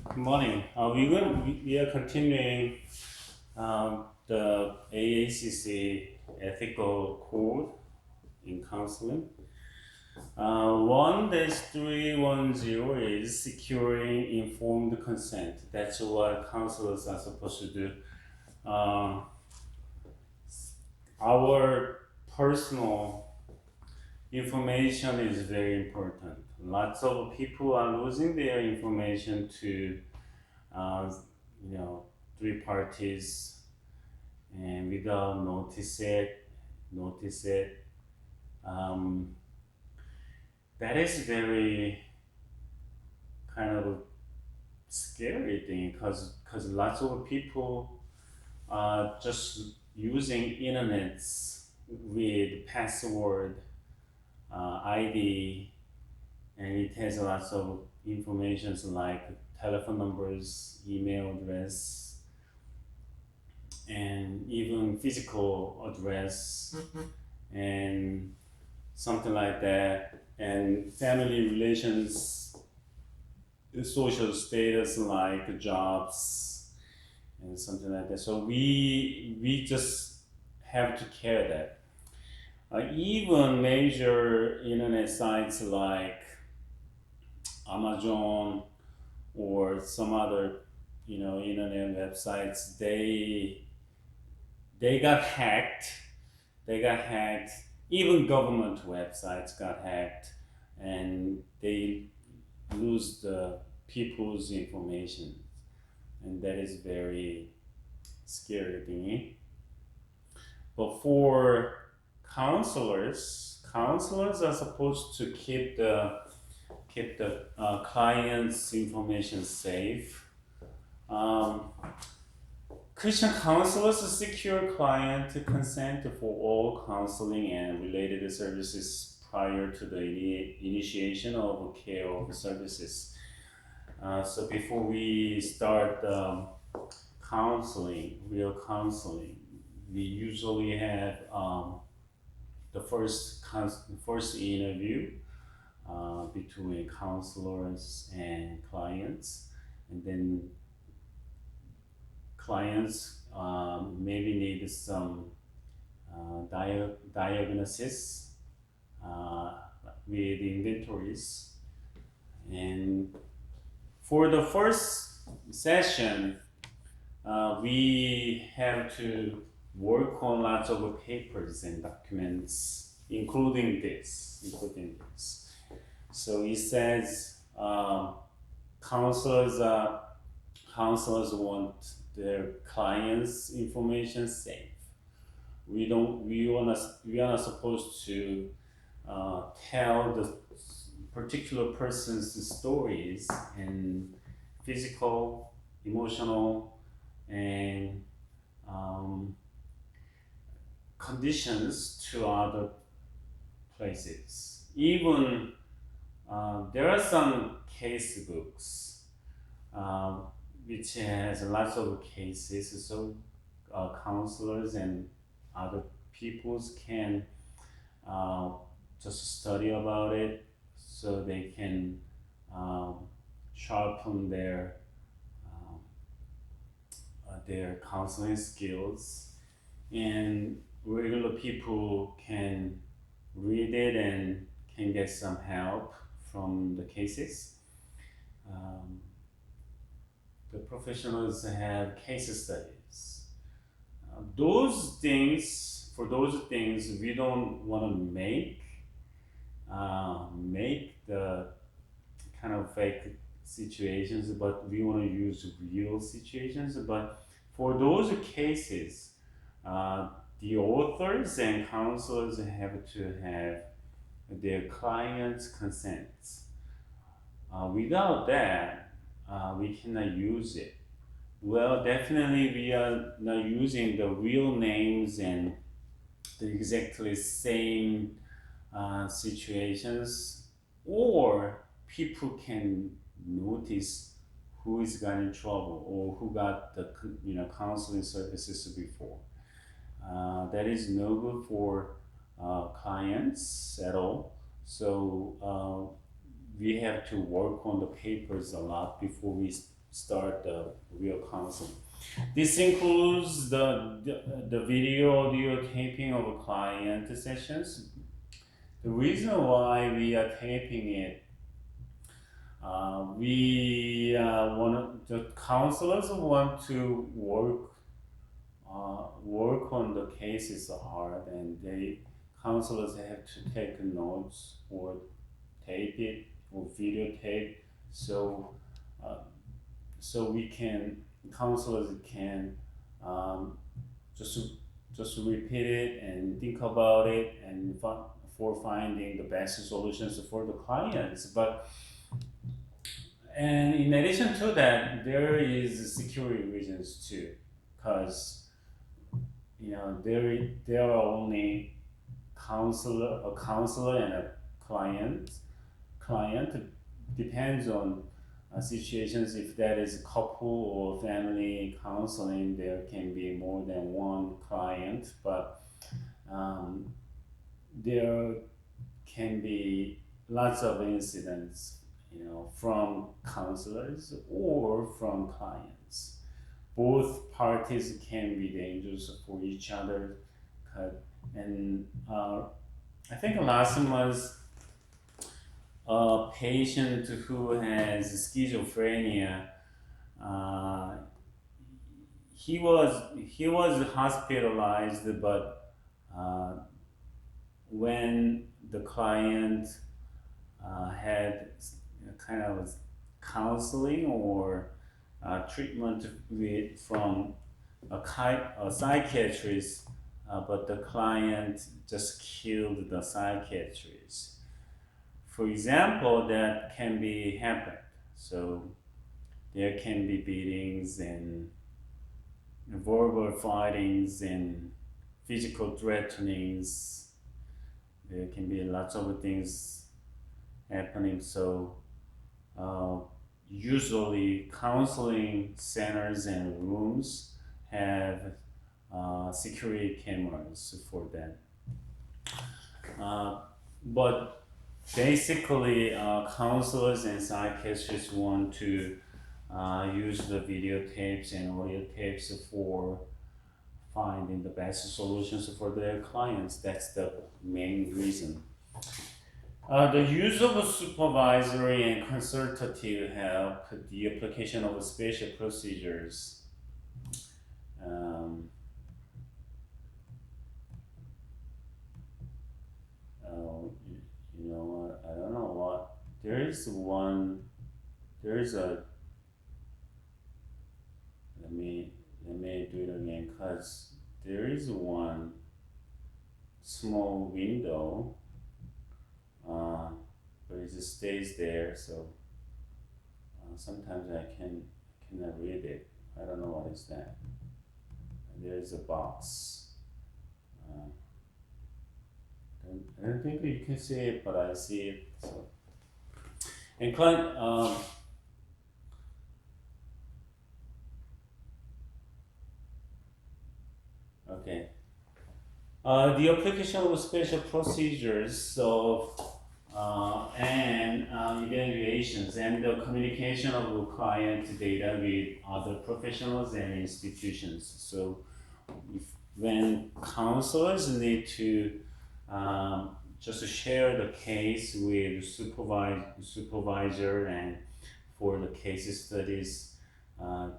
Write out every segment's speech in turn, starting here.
Good morning. We are continuing the AACC ethical code in counseling. 1-310 is securing informed consent. That's what counselors are supposed to do. Our personal information is very important. Lots of people are losing their information to uh, three parties, and without notice it. Um, that is very kind of scary thing because lots of people are just using internets with password, ID, and it has lots of information like telephone numbers, email address, and even physical address and something like that, and family relations, social status like jobs and something like that. So we just have to care that. Even major internet sites like Amazon or some other internet websites, they got hacked. They got hacked. Even government websites got hacked, and they lose the people's information, and that is very scary thing. But for counselors are supposed to keep the client's information safe. Um, Christian counselors secure client consent for all counseling and related services prior to the initiation of care of services. So before we start real counseling, we usually have the first interview between counselors and clients, and then clients maybe need some diagnosis uh, with inventories. And for the first session, we have to work on lots of papers and documents, including this. So it says counselors counselors want their clients' information safe. We don't. We are not supposed to tell the particular person's stories and physical, emotional, and um, conditions to other places. Even there are some case books which has lots of cases, so counselors and other peoples can uh, just study about it, so they can um, sharpen um, their counseling skills, and regular people can read it and can get some help from the cases. Um, the professionals have case studies. For those things, we don't want to make the kind of fake situations, but we want to use real situations. But for those cases, uh, the authors and counselors have to have their clients' consents. Without that, we cannot use it. Well, definitely we are not using the real names and the exactly same situations, or people can notice who is got in trouble or who got the counseling services before. That is no good for clients at all. So we have to work on the papers a lot before we start the real counseling. This includes the video audio taping of client sessions. The reason why we are taping it, we want the counselors want to work on the cases hard, and counselors have to take notes or tape it or videotape, so uh, we can counselors can um, just just repeat it and think about it and for finding the best solutions for the clients. But and in addition to that, there is security reasons too, because there are only a counselor and a client. Client depends on situations. If that is a couple or family counseling, there can be more than one client, but um, there can be lots of incidents, from counselors or from clients. Both parties can be dangerous for each other. And I think last month, a patient who has schizophrenia, uh, he was hospitalized, but uh, when the client had kind of counseling or treatment from a psychiatrist, but the client just killed the psychiatrist. For example, that can be happened. So there can be beatings and verbal fightings and physical threatenings. There can be lots of things happening. So uh, usually counseling centers and rooms have security cameras for them. But basically, counselors and psychiatrists want to use the videotapes and audio tapes for finding the best solutions for their clients. That's the main reason. The use of supervisory and consultative help, the application of special procedures. Um, I don't know what. There is one. There is a. Let me do it again, cause there is one small window, but it just stays there. So sometimes I cannot read it. I don't know what is that. And there is a box. Uh, I don't think you can see it, but I see it. So and client. Okay. The application of special procedures of and evaluations and the communication of client data with other professionals and institutions. So, when counselors need to just share the case with supervisor and for the case studies, uh,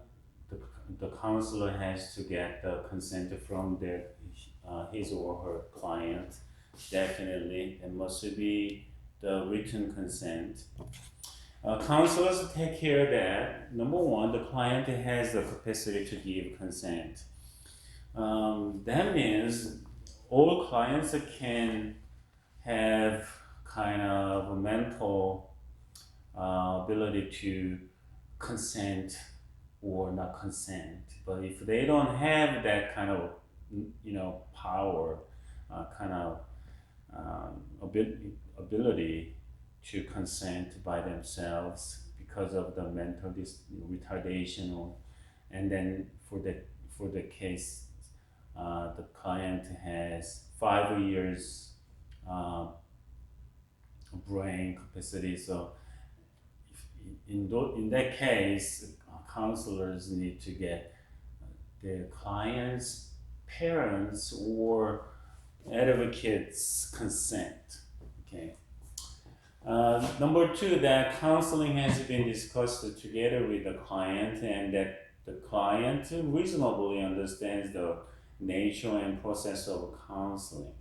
the, the counselor has to get the consent from his or her client. Definitely, there must be the written consent. Counselors take care that number one, the client has the capacity to give consent. That means all clients can have kind of a mental ability to consent or not consent. But if they don't have that kind of power, kind of ability to consent by themselves because of the mental retardation, and then for the case, the client has 5 years brain capacity. So in that case, counselors need to get their clients, parents, or advocates' consent. Okay. Number two, that counseling has been discussed together with the client, and that the client reasonably understands the nature and process of counseling.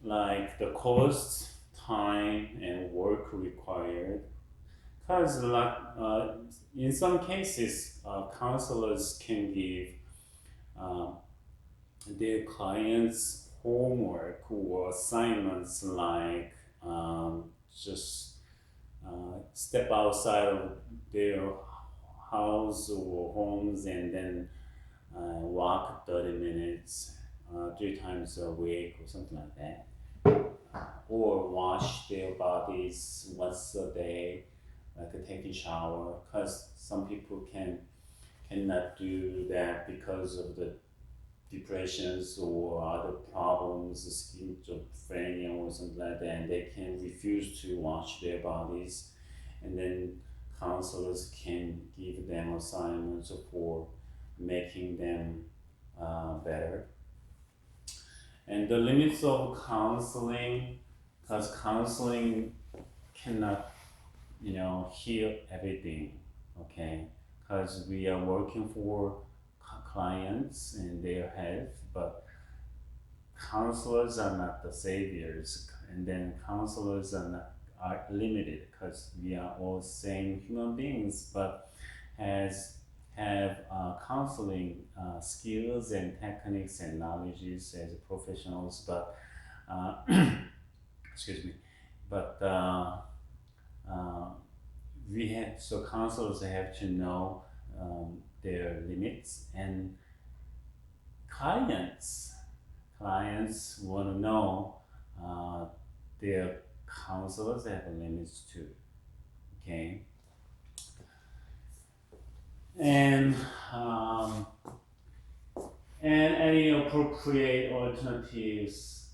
Like the cost, time, and work required. Because in some cases, counselors can give uh, their clients homework or assignments like just step outside of their house or homes and then walk 30 minutes 3 times a week or something like that. Or wash their bodies once a day, like take a shower, because some people cannot do that because of the depressions or other problems, schizophrenia or something like that, and they can refuse to wash their bodies, and then counselors can give them assignments for making them better. And the limits of counseling, because counseling cannot, heal everything, okay? Because we are working for clients and their health, but counselors are not the saviors, and then counselors are limited because we are all same human beings, but has have counseling skills and techniques and knowledges as professionals, but excuse me, but uh, we have so counselors have to know their limits, and clients want to know uh, their counselors have limits too. Okay, and um, and any appropriate alternatives,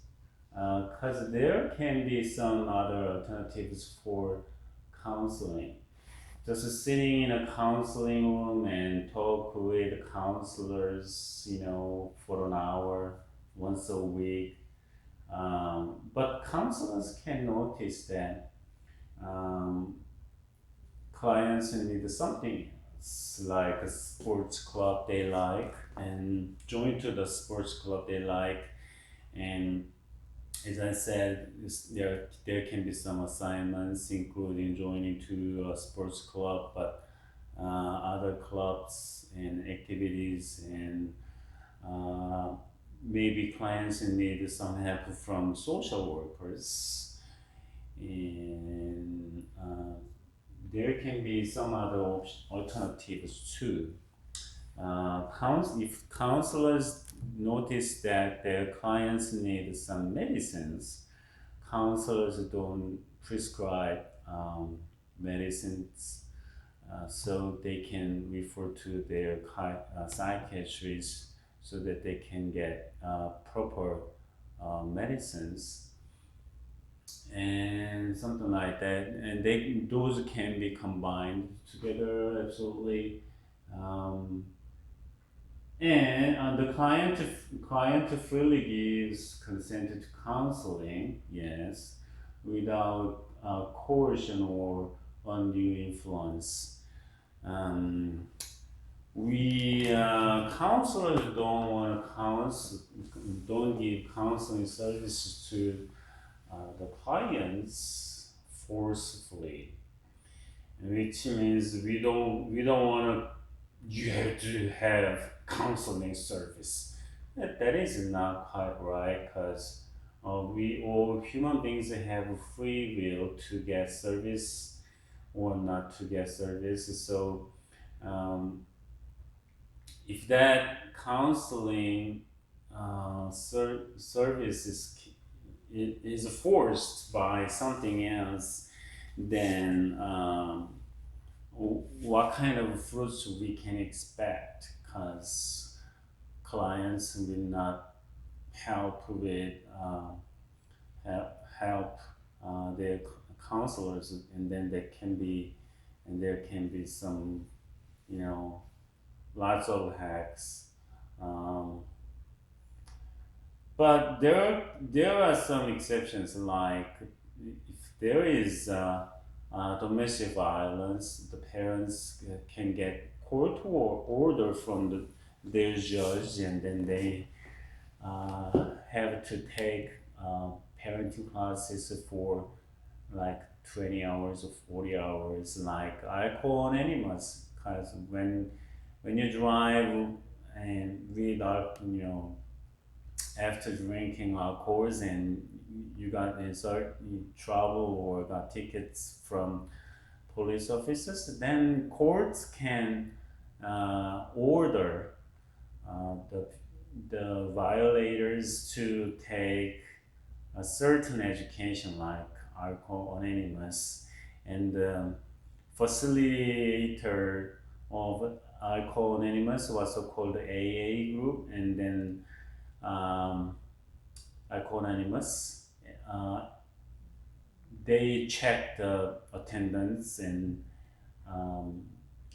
because there can be some other alternatives for counseling. Just sitting in a counseling room and talk with counselors, for an hour once a week. But counselors can notice that um, clients need something else, like a sports club they like, and join to the sports club they like. And as I said, there can be some assignments, including joining to a sports club, but other clubs and activities, and maybe clients need some help from social workers, and there can be some other alternatives too. If counselors notice that their clients need some medicines, counselors don't prescribe medicines, so they can refer to their psychiatrist so that they can get proper medicines and something like that. And those can be combined together absolutely. Um, and the client freely gives consent to counseling, yes, without coercion or undue influence. Um, we counselors don't want to don't give counseling services to the clients forcefully, which means we don't want to. You have to have counseling service. That is not quite right, because we all human beings have free will to get service or not to get service. So um, if that counseling service is forced by something else, then what kind of fruits we can expect, because clients will not help with help their counselors, and then there can be and there can be some, you know, lots of hacks. Um, but there are some exceptions, like if there is domestic violence, the parents can get court or order from their judge, and then they have to take parenting classes for like 20 hours or 40 hours, like alcohol anonymous. Because when you drive and without, you know, after drinking alcohols and you got insert trouble or got tickets from police officers, then courts can order the violators to take a certain education like alcohol anonymous, and the facilitator of alcohol anonymous was so called AA group, and then um, alcohol anonymous. Uh, they check the attendance and um,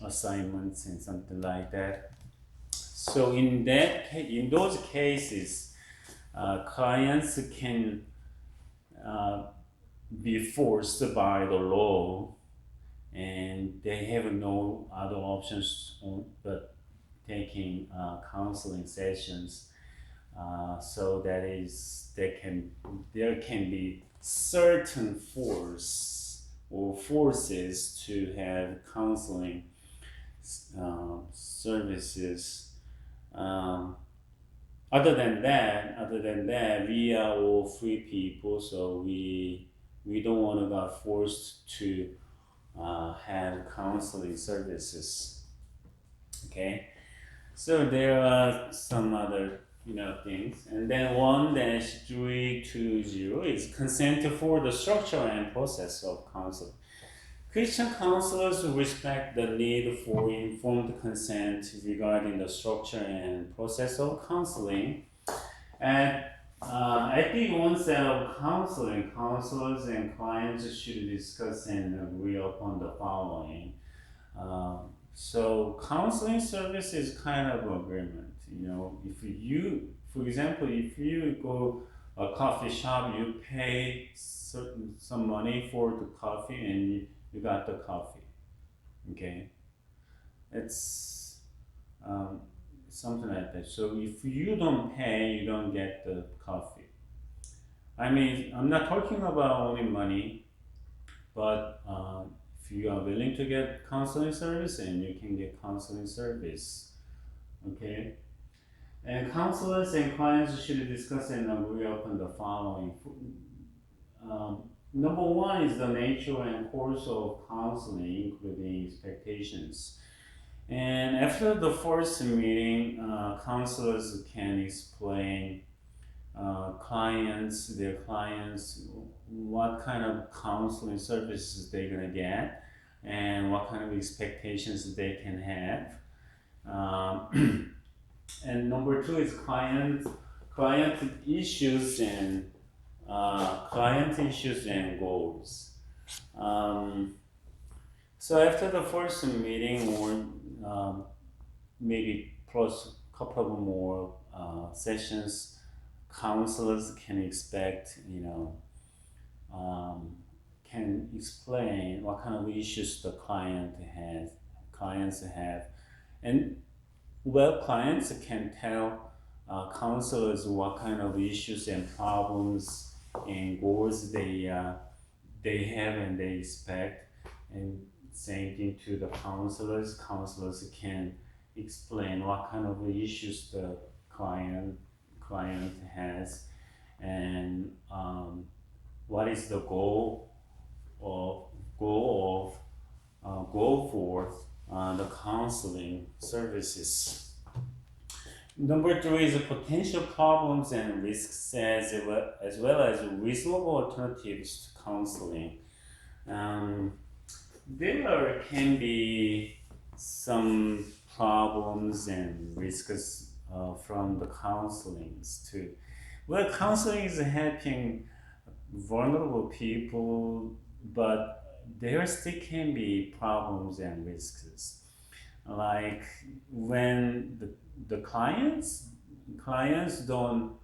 assignments and something like that. So in those cases, clients can uh, be forced by the law, and they have no other options but taking counseling sessions. So that is there can be certain force or forces to have counseling services. Um, other than that, we are all free people, so we don't want to get forced to have counseling services. Okay, so there are some other, you know, things, and then 1-320 is consent for the structure and process of counseling. Christian counselors respect the need for informed consent regarding the structure and process of counseling. And at the onset of counseling, counselors and clients should discuss and agree upon the following. So counseling service is kind of agreement. You know, if you, for example, if you go a coffee shop, you pay some money for the coffee, and you got the coffee. Okay, it's um, something like that. So if you don't pay, you don't get the coffee. I mean, I'm not talking about only money, but if you are willing to get counseling service, and you can get counseling service. Okay, and counselors and clients should discuss and agree upon the following. Number one is the nature and course of counseling, including expectations. And after the first meeting, counselors can explain their clients, what kind of counseling services they're gonna get, and what kind of expectations they can have. And number two is client issues and goals. Um, so after the first meeting, or maybe plus a couple of more sessions, counselors can expect, you know, can explain what kind of issues the clients have, and well, clients can tell counselors what kind of issues and problems and goals they have and they expect, and same thing to the counselors. Counselors can explain what kind of issues the client has, and what is the of goal goal for the counseling services. Number three is the potential problems and risks, as well as reasonable alternatives to counseling. Um, there can be some problems and risks from the counselings too. Well, counseling is helping vulnerable people, but there still can be problems and risks. Like when the clients don't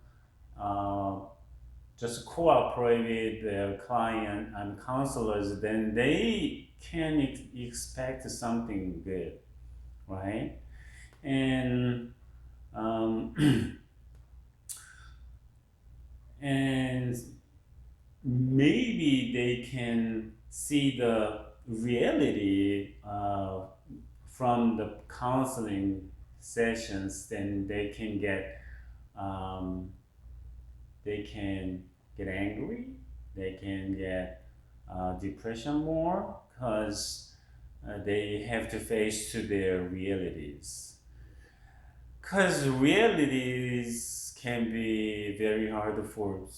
uh, just cooperate with their client and counselors, then they can expect something good, right? And and maybe they can see the reality from the counseling sessions, then um, they can get angry, they can get depression more because they have to face to their realities. Because realities can be very hard for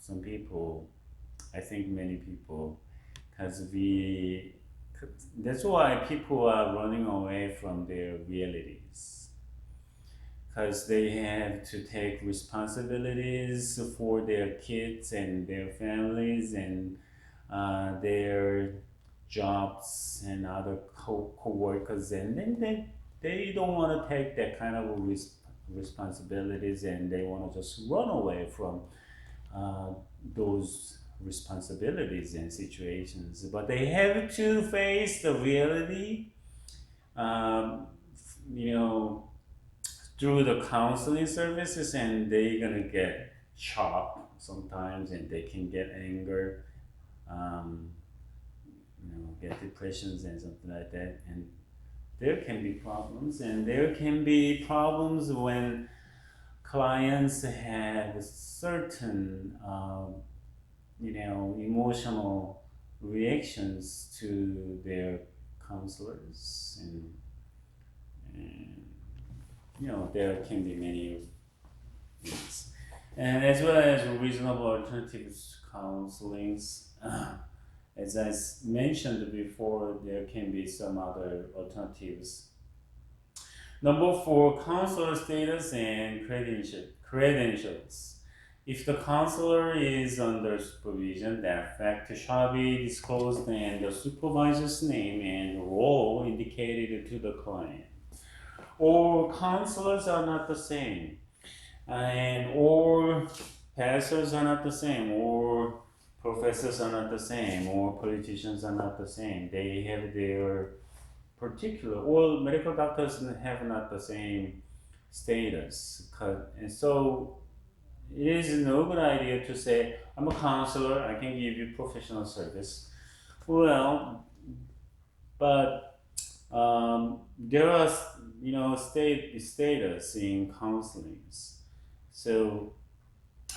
some people. I think many people, because we. That's why people are running away from their realities. Because they have to take responsibilities for their kids and their families and their jobs and other co-workers, and then they don't want to take that kind of responsibilities, and they want to just run away from uh, those responsibilities and situations, but they have to face the reality, um, you know, through the counseling services, and they're gonna get shocked sometimes, and they can get anger, um, get depressions and something like that, and there can be problems, and there can be problems when clients have certain emotional reactions to their counselors, and there can be many things, and as well as reasonable alternatives counselings. As I mentioned before, there can be some other alternatives. Number four, counselor status and credentials. If the counselor is under supervision, that fact shall be disclosed and the supervisor's name and role indicated to the client. Or counselors are not the same, or pastors are not the same, or professors are not the same, or politicians are not the same. They have their particular, or medical doctors have not the same status. And so it is no good idea to say, I'm a counselor, I can give you professional service. Well, but there are, status in counselings. So,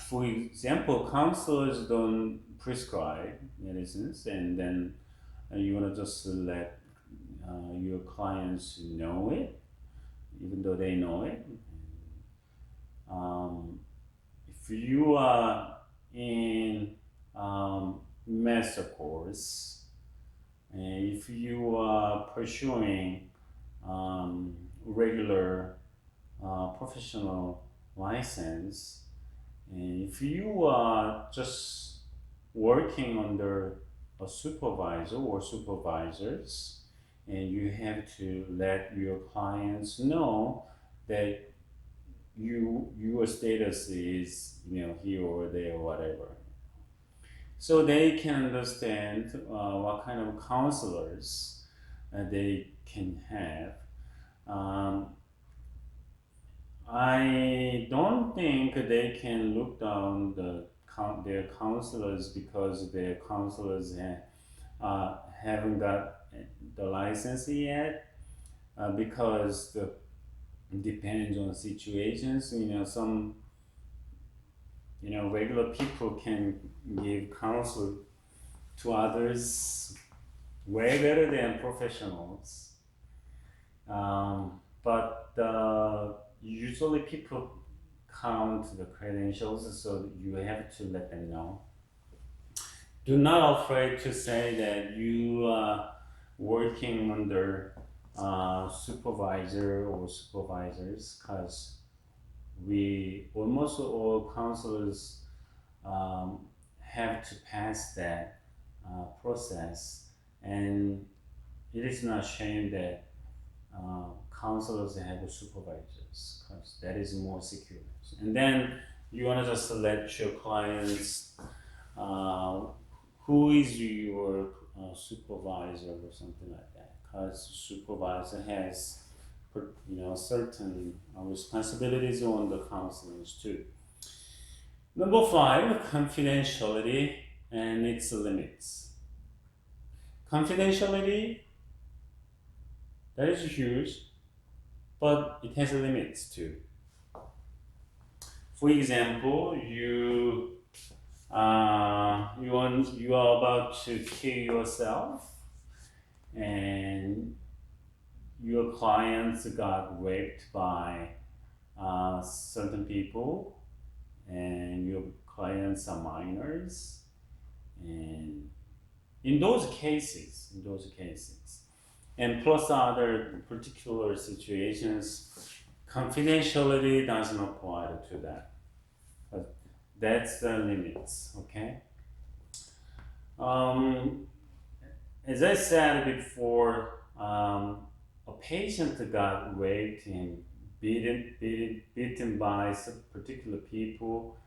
for example, counselors don't prescribe medicines, and then you want to just let your clients know it, even though they know it. Um, if you are in master course, and if you are pursuing regular professional license, and if you are just working under a supervisor or supervisors, and you have to let your clients know that your status is here or there or whatever, so they can understand what kind of counselors they can have. um, I don't think they can look down their counselors because their counselors haven't got the license yet, because the depends on situations. Some regular people can give counsel to others way better than professionals. But usually people count the credentials, so you have to let them know. Do not afraid to say that you are working under supervisor or supervisors, because we almost all counselors have to pass that process, and it is not shame that counselors have supervisors because that is more secure. And then you want to just let your clients who is your supervisor or something like that, because supervisor has certain responsibilities on the counselors too. Number 5, confidentiality and its limits. Confidentiality, that is huge, but it has limits too. For example, you are about to kill yourself, and your clients got raped by certain people, and your clients are minors, and in those cases, and plus other particular situations, confidentiality doesn't apply to that. But that's the limits, okay? As I said before, a patient got raped and beaten by some particular people,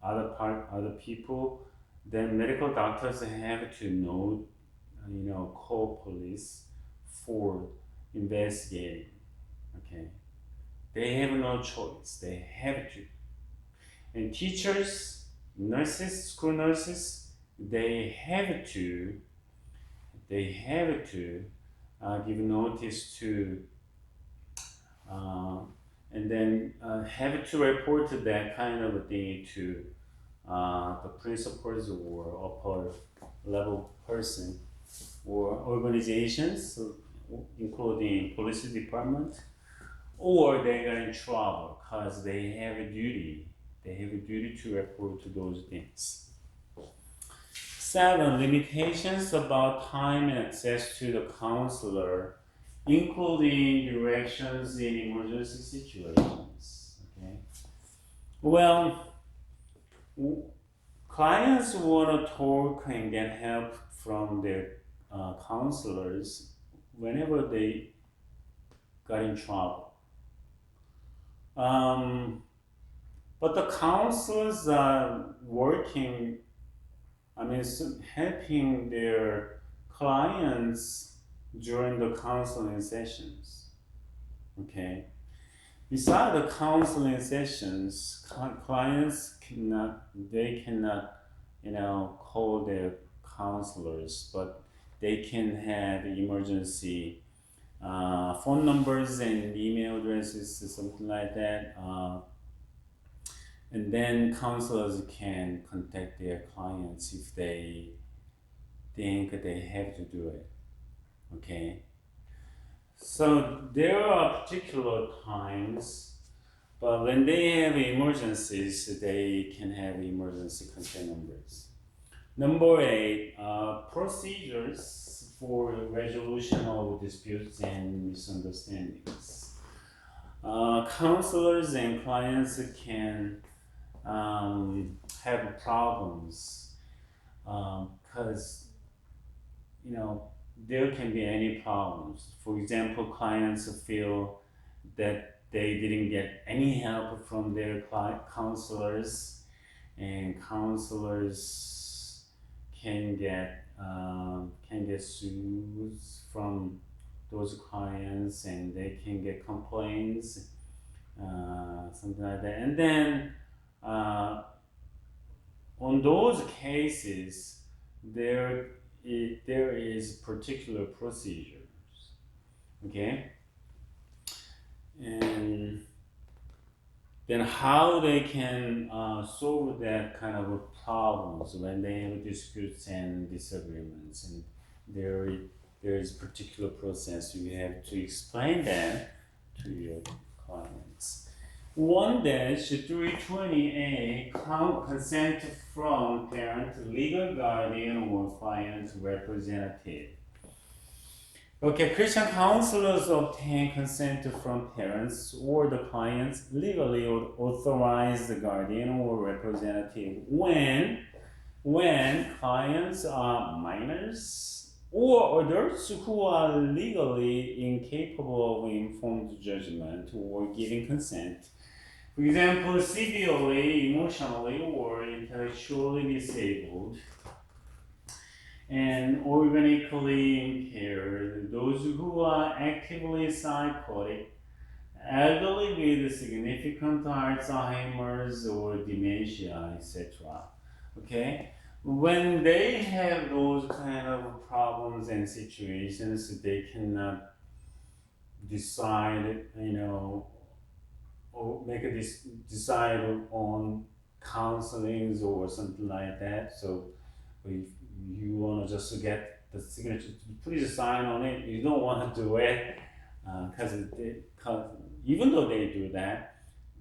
other people, then medical doctors have to call police for investigating. Okay, they have no choice. They have to. And teachers, nurses, school nurses, they have to give notice to, and then have to report that kind of a thing to the principals or upper level person or organizations, including police department, or they are in trouble because they have a duty. They have a duty to report to those things. 7, limitations about time and access to the counselor, including directions in emergency situations. Okay. Well, clients want to talk and get help from their counselors whenever they got in trouble. But the counselors are working, helping their clients during the counseling sessions. Okay. Besides the counseling sessions, clients cannot call their counselors, but they can have emergency phone numbers and email addresses, something like that. And then counselors can contact their clients if they think they have to do it. Okay. So there are particular times, but when they have emergencies, they can have emergency contact numbers. Number 8, procedures for resolution of disputes and misunderstandings. Counselors and clients can have problems because there can be any problems. For example, clients feel that they didn't get any help from their counselors, and counselors can get sues from those clients, and they can get complaints, something like that. And then on those cases, there is particular procedures, okay? And then how they can solve that kind of problems when they have disputes and disagreements, and there is particular process you have to explain that to your clients. 1-320A, consent from parent, legal guardian, or client representative. Okay, Christian counselors obtain consent from parents or the client's legally authorized guardian or representative when when clients are minors or adults who are legally incapable of informed judgment or giving consent. For example, severely emotionally or intellectually disabled and organically impaired, those who are actively psychotic, elderly with significant Alzheimer's or dementia, etc. Okay? When they have those kind of problems and situations, they cannot decide, or make a decide on counselings or something like that. So if you want to just get the signature, please sign on it. You don't want to do it because even though they do that,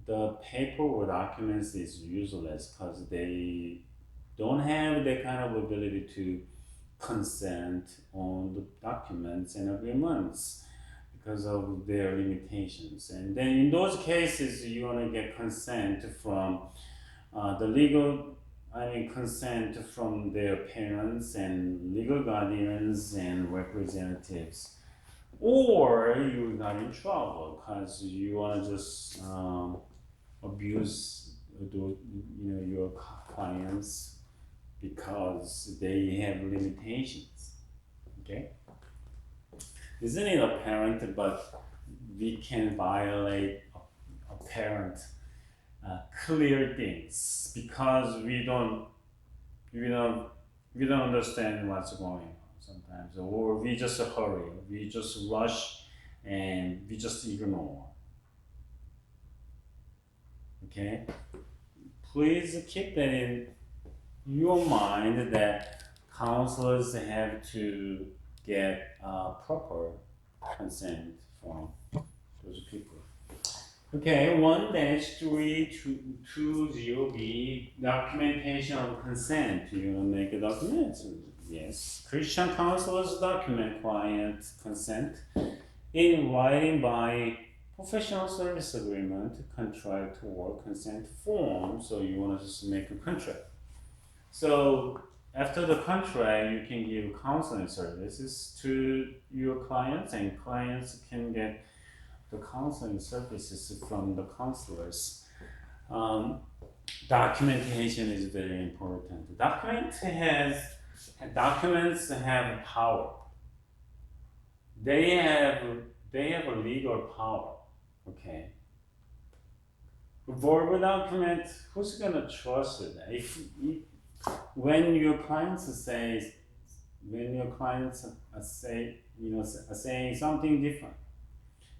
the paper or documents is useless because they don't have that kind of ability to consent on the documents and agreements because of their limitations. And then in those cases, you want to get consent from consent from their parents and legal guardians and representatives. Or you got in trouble because you want to just abuse your clients because they have limitations. Okay, isn't it apparent? But we can violate apparent, clear things because we don't understand what's going on sometimes, or we just hurry, we just rush, and we just ignore. Okay, please keep that in your mind that counselors have to get proper consent from those people. Okay, 1-320B, documentation of consent. You make a document. Yes, Christian counselors document client consent in writing by professional service agreement, contract, or consent form. So you want to just make a contract. So after the contract, you can give counseling services to your clients, and clients can get the counseling services from the counselors. Documentation is very important. Documents have power. They have a legal power. Okay. Verbal document, who's gonna trust it? When your clients are saying something different,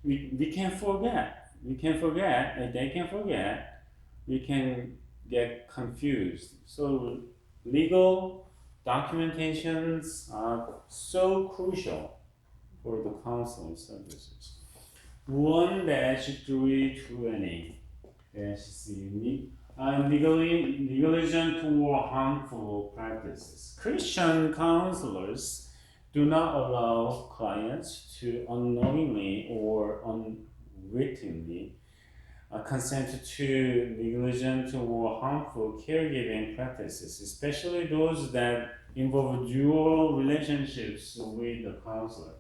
we can forget. We can forget, and they can forget. We can get confused. So legal documentations are so crucial for the counseling services. 1-320-C, negligent or harmful practices. Christian counselors do not allow clients to unknowingly or unwittingly consent to negligent or harmful caregiving practices, especially those that involve dual relationships with the counselor.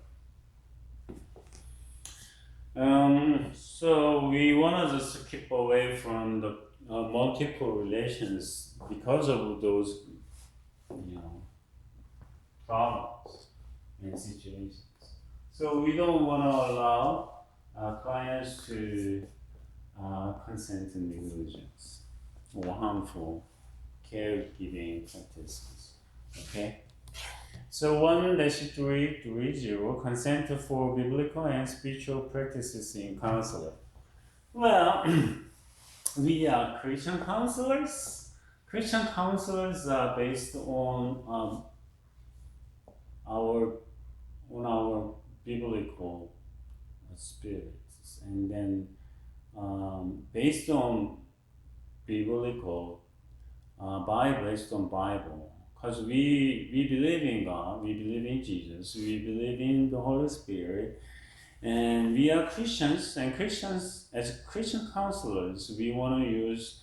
So we want to just keep away from the multiple relations because of those, problems and situations. So we don't want to allow clients to consent to negligence or harmful caregiving practices. Okay. So 1-330, consent for biblical and spiritual practices in counseling. Well, we are Christian counselors. Christian counselors are based on our biblical spirits, and then based on biblical based on Bible. Because we believe in God, we believe in Jesus, we believe in the Holy Spirit, and we are Christians. And Christians, as Christian counselors, we want to use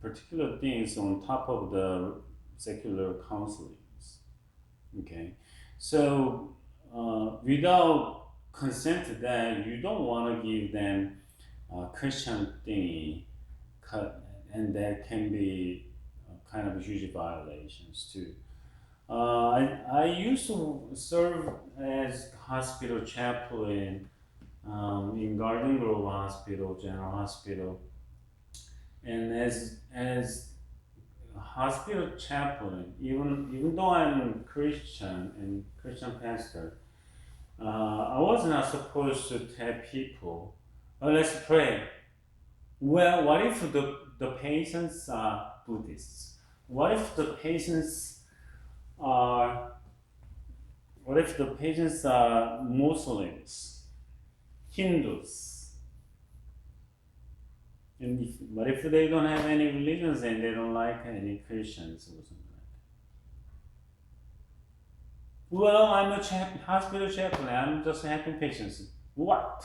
particular things on top of the secular counselings. Okay, so without consent to that, you don't want to give them Christian thingy, and that can be kind of huge violations too. I used to serve as hospital chaplain in Garden Grove Hospital, General Hospital, and as a hospital chaplain, even though I'm Christian and Christian pastor, I was not supposed to tell people, "Oh, let's pray." Well, what if the patients are Buddhists? What if the patients are what if the patients are Muslims, Hindus? And what if they don't have any religions and they don't like any Christians or something like that? Well, I'm a hospital chaplain. I'm just helping patients. What?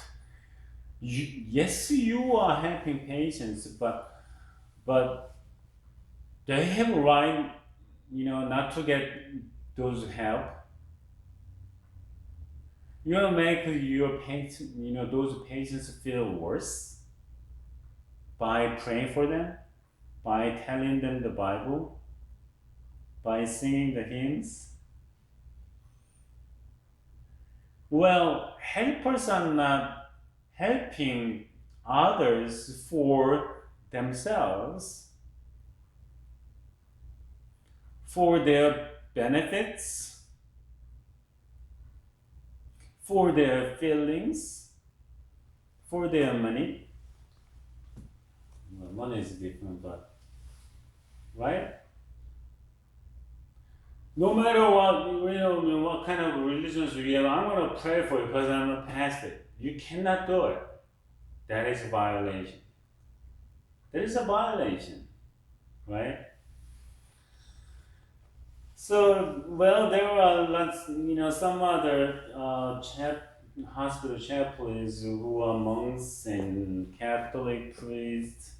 Yes, you are helping patients, but they have a right, not to get those help. You're gonna make your patient, those patients feel worse by praying for them, by telling them the Bible, by singing the hymns. Well, helpers are not helping others for themselves, for their benefits, for their feelings, for their money. Well, money is different, but right? No matter what kind of religions you have, I'm gonna pray for you because I'm a pastor. You cannot do it. That is a violation. That is a violation, right? So, well, there are lots, some other hospital chaplains who are monks and Catholic priests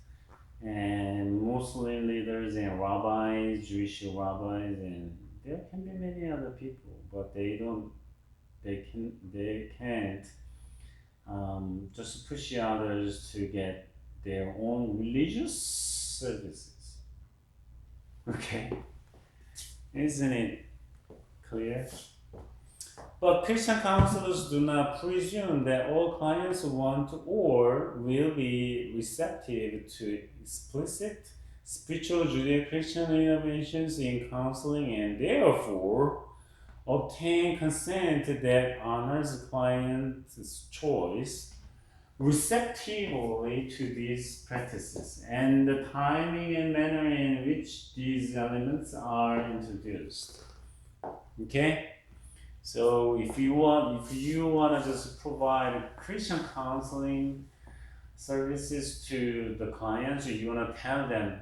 and Muslim leaders and rabbis, Jewish rabbis, and there can be many other people, but they can't just push others to get their own religious services. Okay, isn't it clear? But Christian counselors do not presume that all clients want or will be receptive to explicit spiritual Judeo-Christian innovations in counseling and therefore obtain consent that honors the client's choice receptively to these practices and the timing and manner in which these elements are introduced. Okay? So if you want to just provide Christian counseling services to the clients, you want to tell them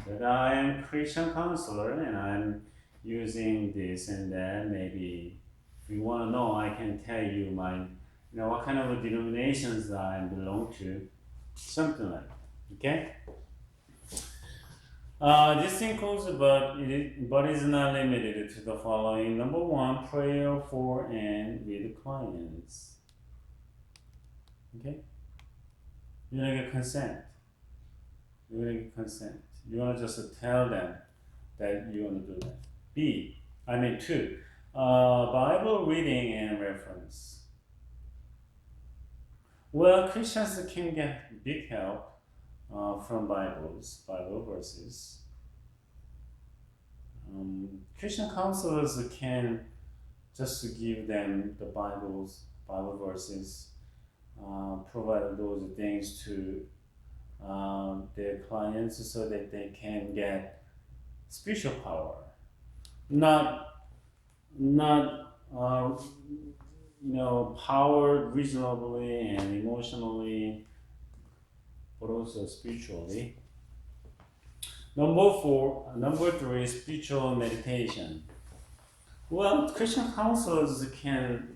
that I am Christian counselor and I'm using this and that. Maybe if you want to know, I can tell you what kind of denominations I belong to, something like that. Okay. This includes, but is not limited to the following. Number one, prayer for and with clients. Okay? You're gonna get consent. You're gonna get consent. You wanna just tell them that you wanna do that. Two, Bible reading and reference. Well, Christians can get big help from Bible verses. Christian counselors can just give them the Bible verses, provide those things to their clients so that they can get spiritual power, not power reasonably and emotionally, but also spiritually. Number three, spiritual meditation. Well, Christian counselors can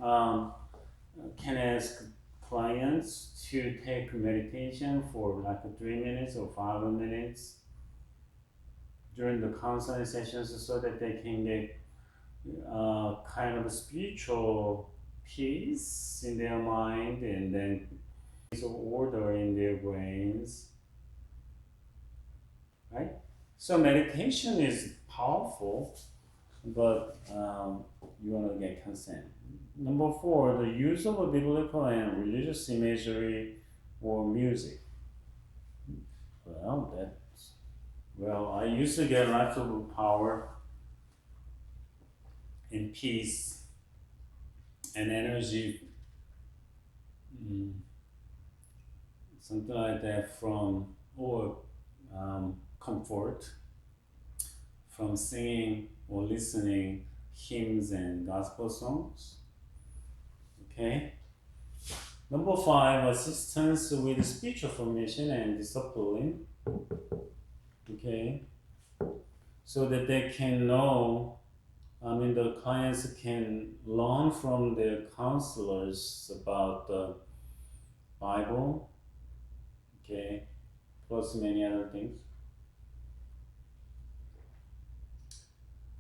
ask clients to take meditation for like 3 minutes or 5 minutes. during the counseling sessions so that they can get kind of a spiritual peace in their mind and then order in their brains, right? So meditation is powerful, but you want to get consent. Number 4, the use of a biblical and religious imagery or music. Well, I used to get lots of power and peace and energy, something like that or comfort from singing or listening hymns and gospel songs. Okay. Number 5, assistance with spiritual formation and discipline. Okay. So that they can know, the clients can learn from their counselors about the Bible, okay, plus many other things.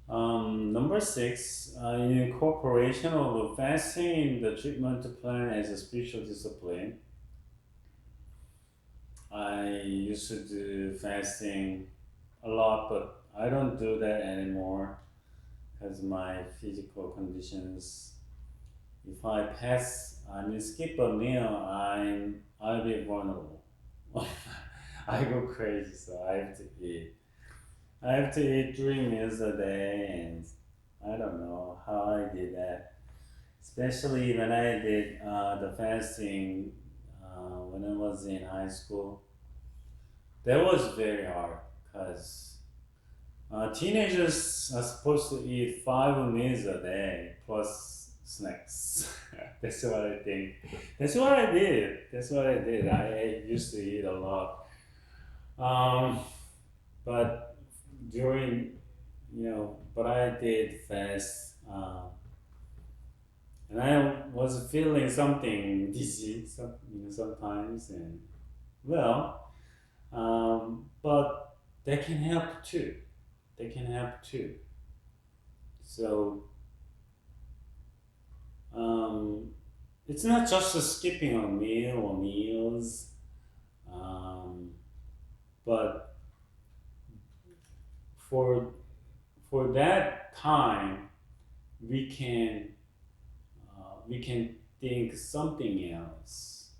Number 6, incorporation of fasting in the treatment plan as a spiritual discipline. I used to do fasting a lot, but I don't do that anymore because my physical conditions. If I skip a meal, I'll be vulnerable. I go crazy, so I have to eat. I have to eat 3 meals a day, and I don't know how I did that. Especially when I did the fasting when I was in high school. That was very hard because teenagers are supposed to eat 5 meals a day plus snacks. That's what I think. That's what I did. I used to eat a lot. But but I did fast. And I was feeling something dizzy sometimes, and but they can help too. So it's not just skipping a meal or meals, but for that time we can think something else.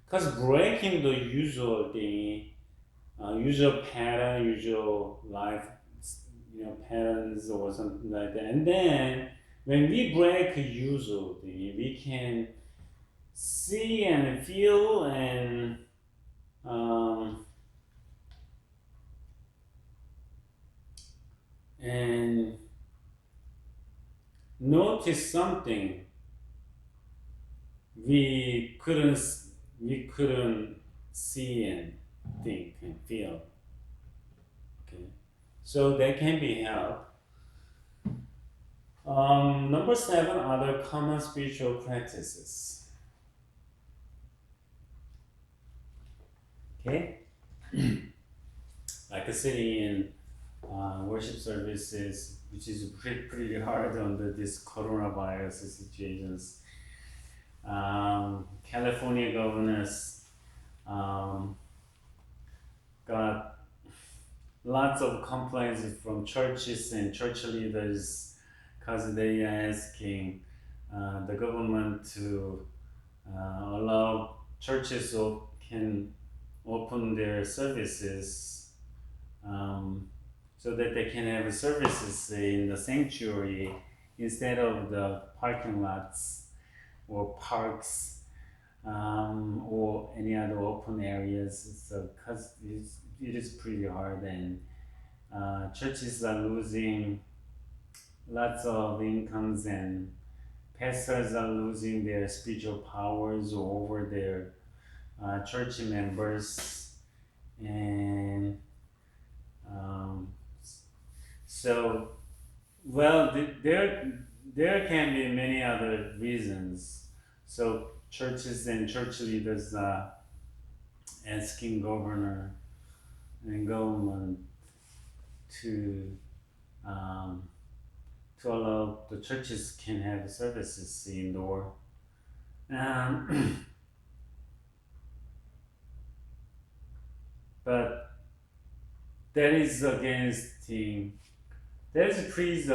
Because breaking the usual thing, usual pattern, usual life, patterns or something like that, and then when we break a usual thing, we can see and feel and notice something we couldn't see and think and feel. Okay, so that can be helped. Number 7, other common spiritual practices. Okay, like sitting in worship services, which is pretty hard under this coronavirus situations. California governors got lots of complaints from churches and church leaders because they are asking the government to allow churches can open their services so that they can have services in the sanctuary instead of the parking lots or parks or any other open areas. So because it is pretty hard, and churches are losing lots of incomes, and pastors are losing their spiritual powers over their church members, and so there can be many other reasons. So churches and church leaders are asking governor and government to um, to allow the churches can have services indoor. Um, but that is against that is pretty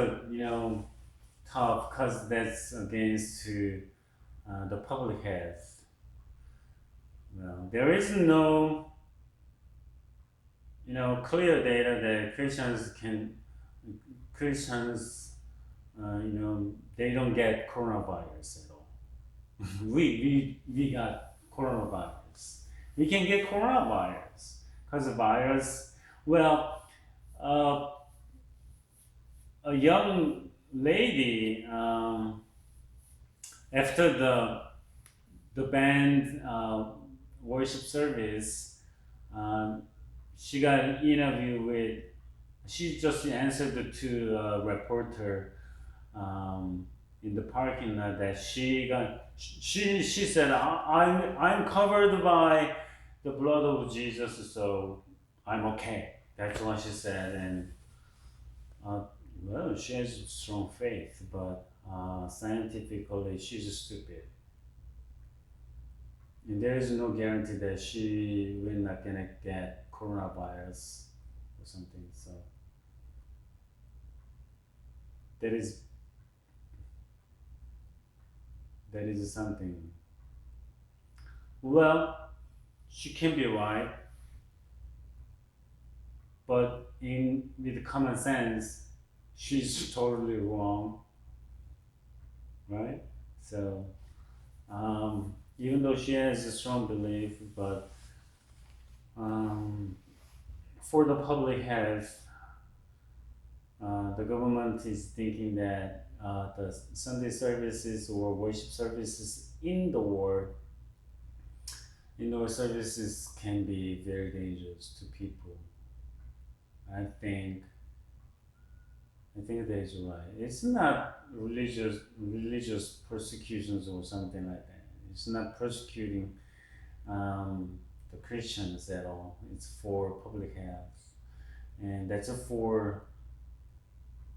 tough because that's against to the public health. Well, there is no clear data that Christians they don't get coronavirus at all. We got coronavirus. We can get coronavirus because the virus. Well, uh, a young lady after the band worship service, um, she got an interview with. She just answered to a reporter in the parking lot that she said I'm covered by the blood of Jesus, so I'm okay. That's what she said, and uh, well, she has strong faith, but scientifically she's stupid, and there is no guarantee that she will not gonna get coronavirus or something. So that is something. Well, she can be right, but in with common sense, she's totally wrong, right? So even though she has a strong belief, but for the public health, the government is thinking that the Sunday services or worship services indoor services can be very dangerous to people. I think that is right. It's not religious persecutions or something like that. It's not persecuting the Christians at all. It's for public health, and that's for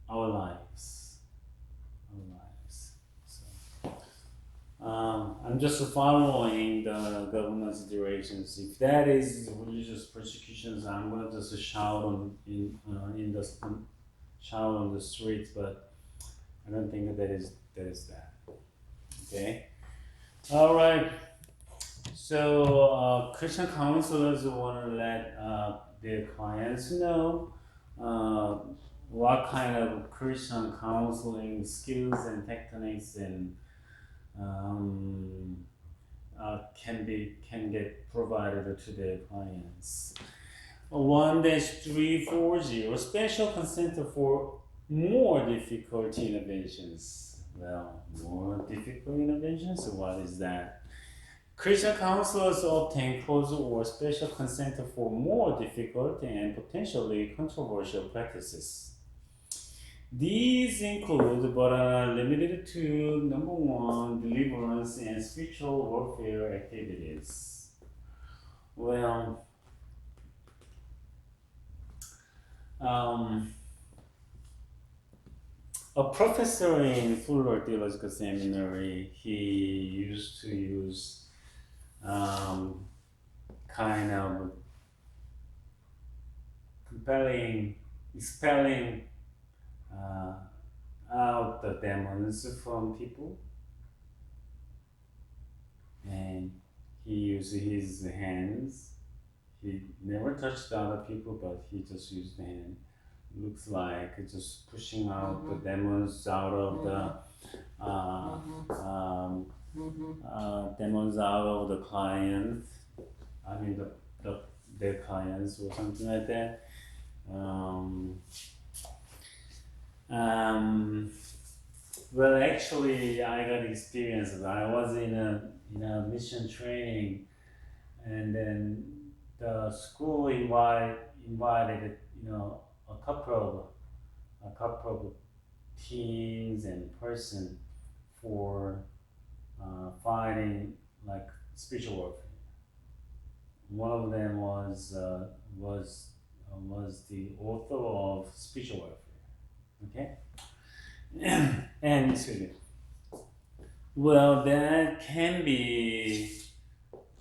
our lives. Our lives. So I'm just following the government's directions. If that is religious persecutions, I'm gonna just shout shout on the streets, but I don't think that is that. Okay. All right. So Christian counselors want to let their clients know what kind of Christian counseling skills and techniques and can get provided to their clients. 1-340 special consent for more difficult interventions. Well, more difficult interventions? What is that? Christian counselors obtain close or special consent for more difficult and potentially controversial practices. These include, but are not limited to, number one, deliverance and spiritual warfare activities. Well, a professor in Fuller Theological Seminary, he used to use kind of expelling out the demons from people, and he used his hands. He never touched other people, but he just used the hand. Looks like just pushing out the demons out of the demons out of the client. I mean their clients or something like that. Well, actually, I got experience. I was in a mission training, and then the school invited a couple of teams and person for fighting like spiritual warfare. One of them was was the author of Spiritual Warfare. Okay, and excuse me. Well, that can be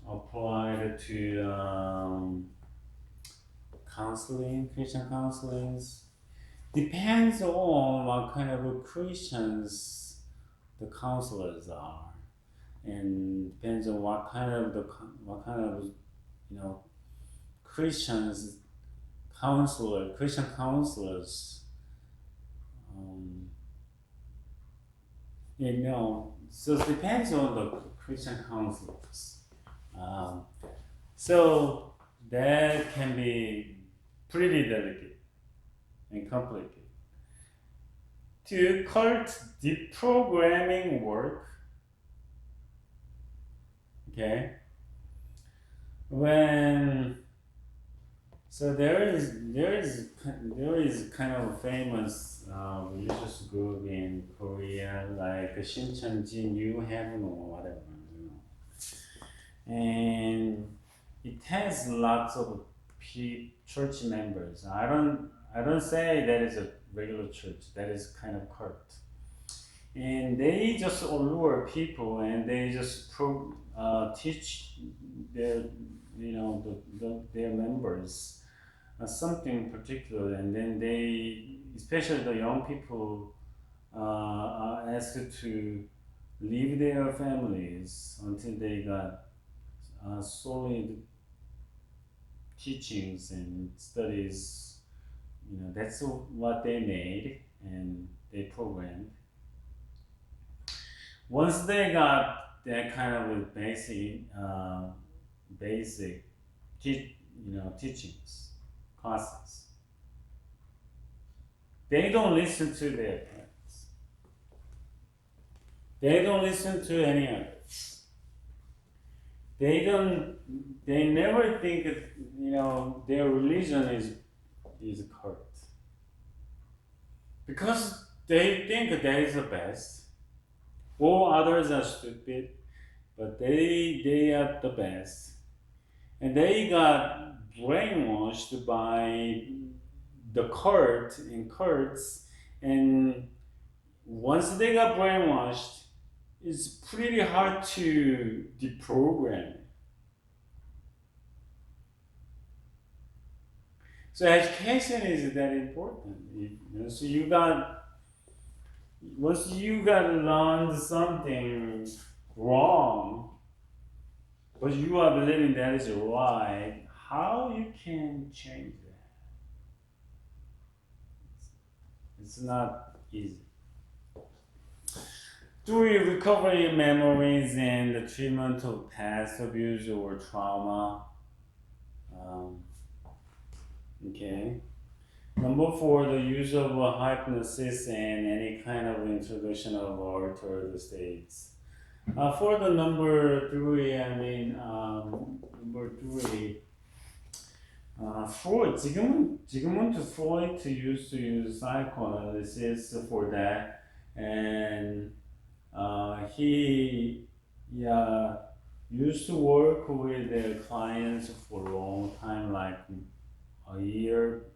applied to counseling, Christian counselings. Depends on what kind of Christians the counselors are, and depends on what kind of Christians Christian counselors. Um, so it depends on the Christian counselors. So that can be pretty delicate and complicated. To cult deprogramming work, okay, there is kind of a famous religious group in Korea like Shincheonji New Heaven or whatever, and it has lots of church members. I don't say that is a regular church. That is kind of cult, and they just allure people and they just teach their their members something particular, and then they, especially the young people, are asked to leave their families until they got solid teachings and studies. That's what they made and they programmed. Once they got that kind of basic teachings, classes, they don't listen to their parents. They don't listen to any others. They never think that, their religion is a cult. Because they think that is the best. All others are stupid, but they are the best. And they got brainwashed by the cult and cults, and once they got brainwashed, it's pretty hard to deprogram. So education is that important. So once you got learned something wrong, but you are believing that is right, how you can change that? It's not easy. Through recovery memories and the treatment of past abuse or trauma. Okay. Number 4, the use of hypnosis and any kind of introduction of altered states. For the number 3, Freud, 지금은 Freud used to use psychoanalysis for that, and he used to work with their clients for a long time, like a year,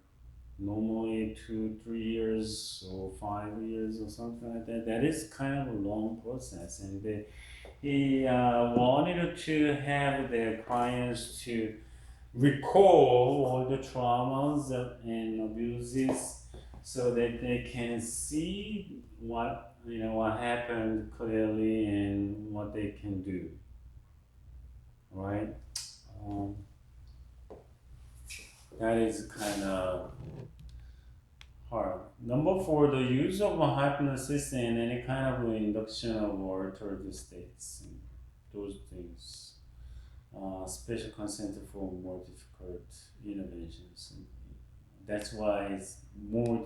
normally 2-3 years or 5 years or something like that. That is kind of a long process, and he wanted to have their clients to recall all the traumas and abuses so that they can see what happened clearly and what they can do. Right? That is kind of hard. Number 4, the use of hypnosis and any kind of induction of altered states. Those things. Special consent for more difficult interventions. That's why it's more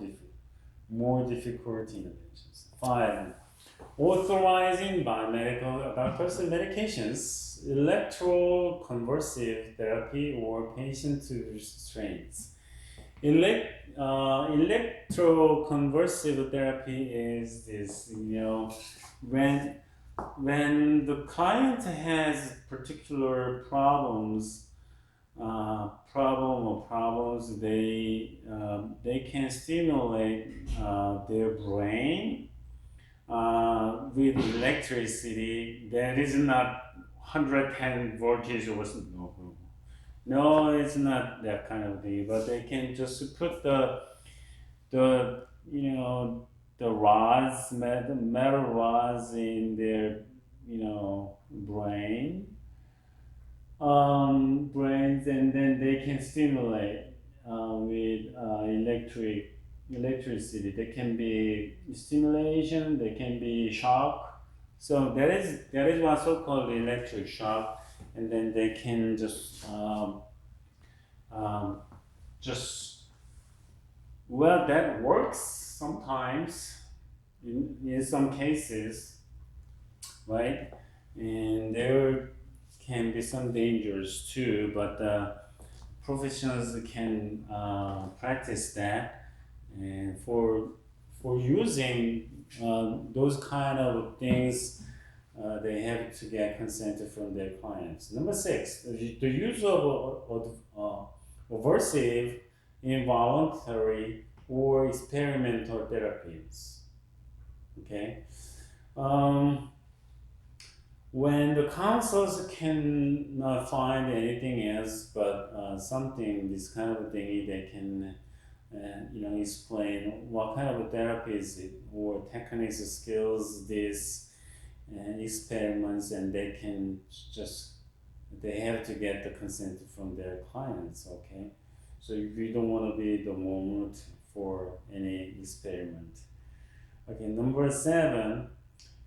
difficult interventions. 5, authorizing by medical doctors and medications, electroconvulsive therapy or patient restraints. Electroconvulsive therapy is this, when the client has particular problems, problem or problems, they can stimulate their brain with electricity that is not 110 voltage or no, it's not that kind of thing. But they can just put the you know the rods, metal rods in their brain brains, and then they can stimulate with electricity. There can be stimulation, there can be shock. So that is what's so called electric shock, and then they can just well, that works sometimes in some cases, right? And there can be some dangers too, but professionals can practice that. And for using those kind of things, they have to get consent from their clients. Number 6, the use of aversive, involuntary, or experimental therapies. Okay. When the counselors cannot find anything else but something, this kind of thing, they can explain what kind of therapy is it, or techniques, skills, this experiments, and they have to get the consent from their clients. Okay, so we don't want to be the moment for any experiment. Okay, number 7,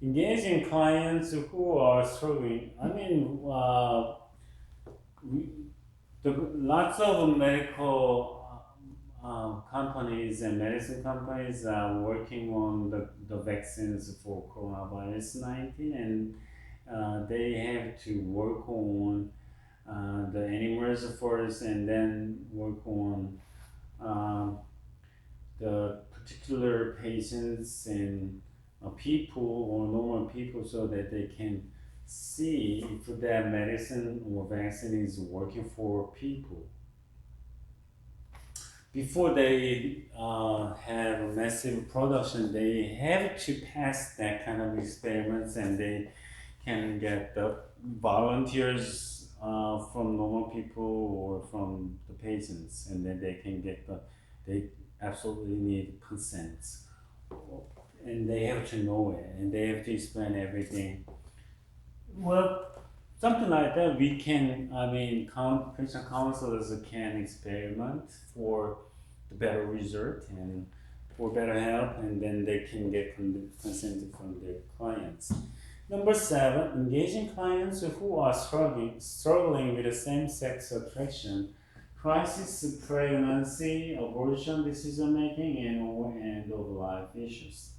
engaging clients who are struggling. I mean, lots of medical companies and medicine companies are working on the vaccines for coronavirus 19, and they have to work on the animals first, and then work on the particular patients and people or normal people, so that they can see if that medicine or vaccine is working for people. Before they have a massive production, they have to pass that kind of experiments, and they can get the volunteers from normal people or from the patients, and then they can get they absolutely need consent, and they have to know it, and they have to explain everything. Well, something like that, we can, Christian counselors can experiment for the better result and for better help, and then they can get consent from their clients. Number 7, engaging clients who are struggling with the same-sex attraction, crisis, pregnancy, abortion, decision making, and end-of-life issues.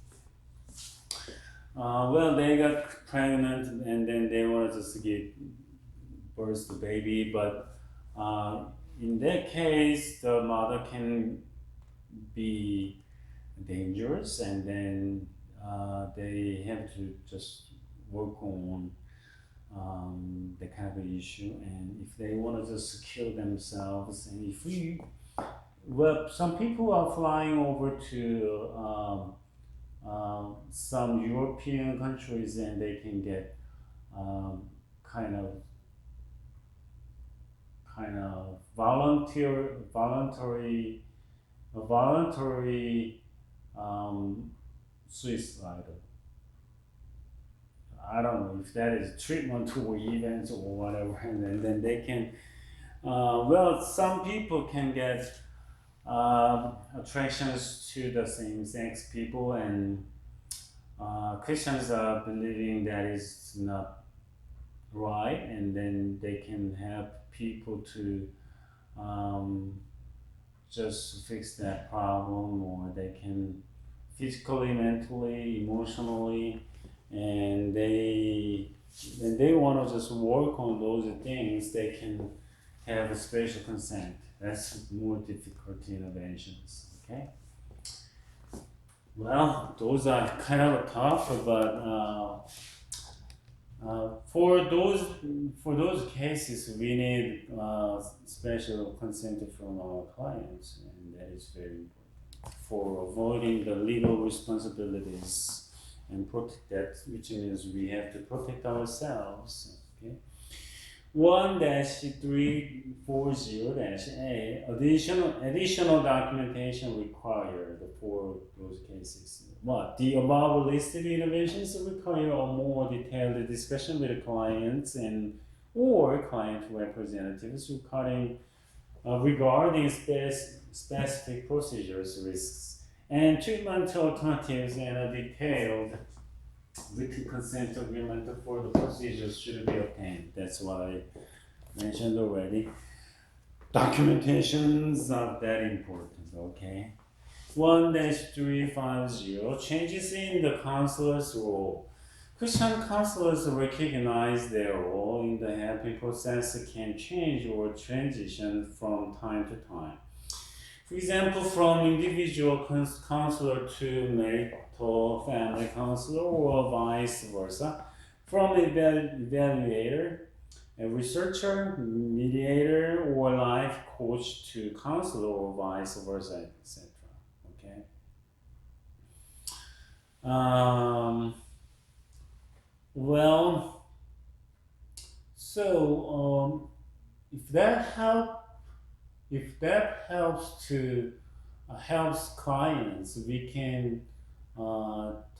Well, they got pregnant, and then they wanted to give birth to baby, but in that case, the mother can be dangerous, and then they have to just work on the kind of issue. And if they want to just kill themselves, and some people are flying over to some European countries, and they can get kind of voluntary suicide. I don't know if that is treatment or events or whatever, and then they can. Some people can get attractions to the same-sex people, and Christians are believing that is not right, and then they can help people to just fix that problem, or they can physically, mentally, emotionally, and they want to just work on those things. They can have a special consent. That's more difficult interventions. Okay. Well, those are kind of tough, but For those cases, we need special consent from our clients, and that is very important for avoiding the legal responsibilities and protect that, which means we have to protect ourselves. Okay. 1-340-A additional documentation required for those cases. What? The above listed interventions require a more detailed discussion with clients and or client representatives regarding specific procedures, risks, and treatment alternatives, and a detailed written consent agreement for the procedures should be obtained. That's what I mentioned already. Documentations are that important, okay? 1-350, changes in the counselor's role. Christian counselors recognize their role in the helping process can change or transition from time to time. For example, from individual counselor to marital family counselor or vice versa, from evaluator, a researcher, mediator, or life coach to counselor or vice versa, etc. Okay. Well, so if that helps to helps clients, we can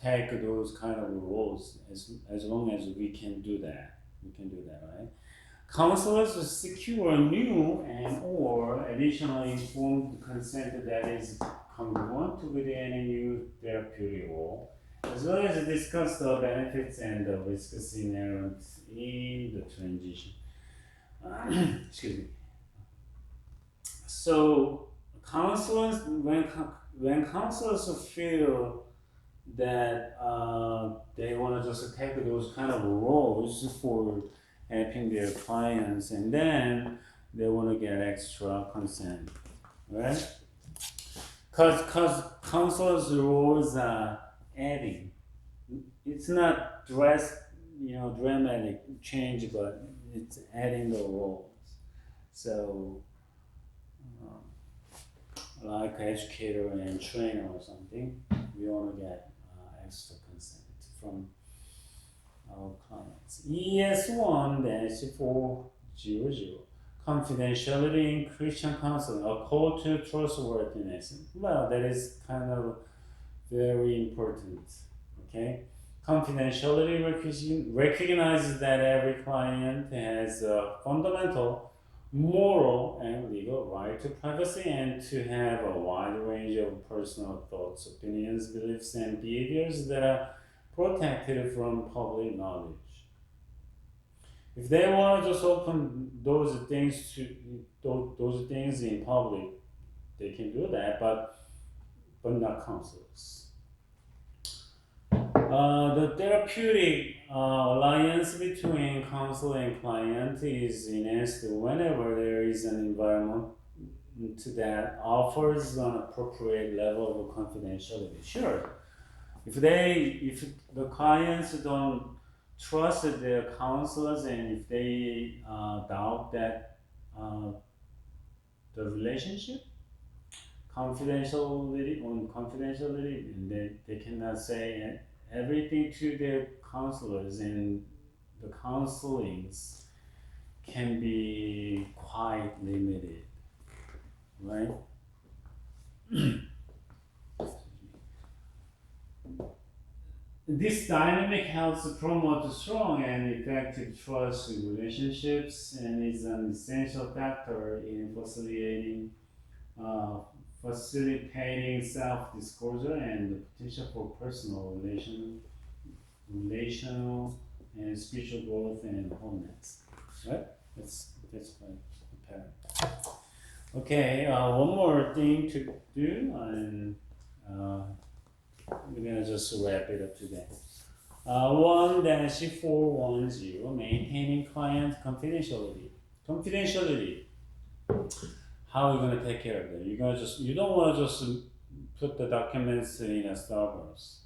take those kind of roles as long as we can do that. We can do that, right? Counselors secure new and or additional informed consent that is congruent with any new therapeutic role, as well as discuss the benefits and the risks inherent in the transition. Excuse me. So counselors, when counselors feel that they want to just take those kind of roles for helping their clients, and then they want to get extra consent, right? Because counselors' roles are adding. It's not dramatic change, but it's adding the roles. So, like educator and trainer or something, we want to get extra consent from our clients. ES1-400, confidentiality in Christian counseling, a call to trustworthiness. Well, that is kind of very important, okay? Confidentiality recognizes that every client has a fundamental moral and legal right to privacy and to have a wide range of personal thoughts, opinions, beliefs, and behaviors that are protected from public knowledge. If they want to just open those things in public, they can do that, but not counselors. The therapeutic alliance between counselor and client is enhanced whenever there is an environment that offers an appropriate level of confidentiality. Sure, if the clients don't trust their counselors, and if they doubt that the relationship, confidentiality, and they cannot say everything to their counselors, and the counselings can be quite limited, right? This dynamic helps promote strong and effective trust in relationships and is an essential factor in facilitating self-disclosure and the potential for personal, relational, and spiritual growth and wholeness. Right? That's quite apparent. Okay, one more thing to do, and we're gonna just wrap it up today. 1-410, maintaining client confidentiality. Confidentiality. How are you gonna take care of that? You don't wanna just put the documents in a Starbucks.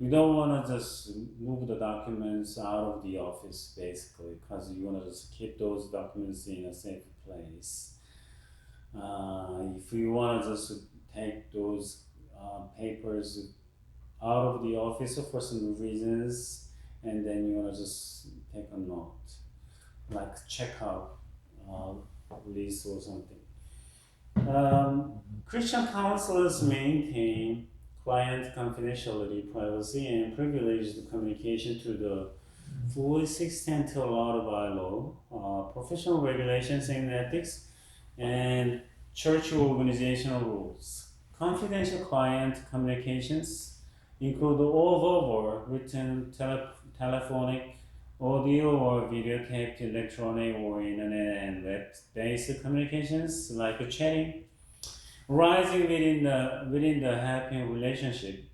You don't want to just move the documents out of the office basically because you want to just keep those documents in a safe place. If you want to just take those papers out of the office for some reasons, and then you want to just take a note, like checkout list or something. Christian counselors maintain client confidentiality, privacy, and privileged communication to the fullest extent allowed by law, professional regulations and ethics, and church organizational rules. Confidential client communications include all over written, telephonic, audio or videotaped, electronic or internet and web-based communications like chatting, rising within the happy relationship.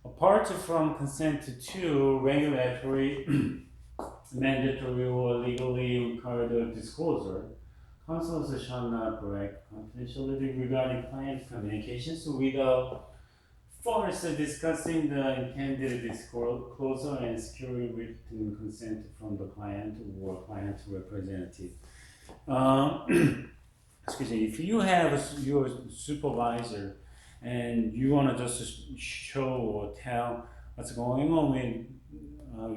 Apart from consent to regulatory, mandatory or legally required disclosure, counselors shall not break confidentiality regarding client communications without first discussing the intended disclosure and securing written consent from the client or client representative. Excuse me, if you have your supervisor and you want to just show or tell what's going on with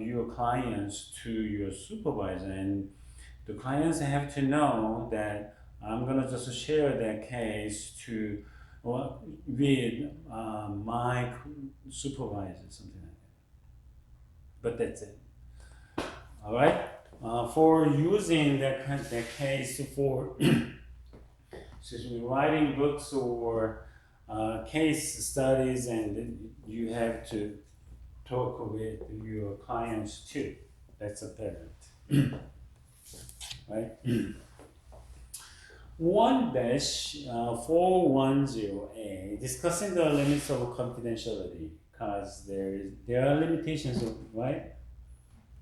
your clients to your supervisor, and the clients have to know that I'm gonna just share that case to with my supervisor, something like that. But that's it. All right. For using that case for excuse me, writing books or case studies, and you have to talk with your clients too. That's a parent, right? 1-410A, discussing the limits of confidentiality, because there are limitations, right?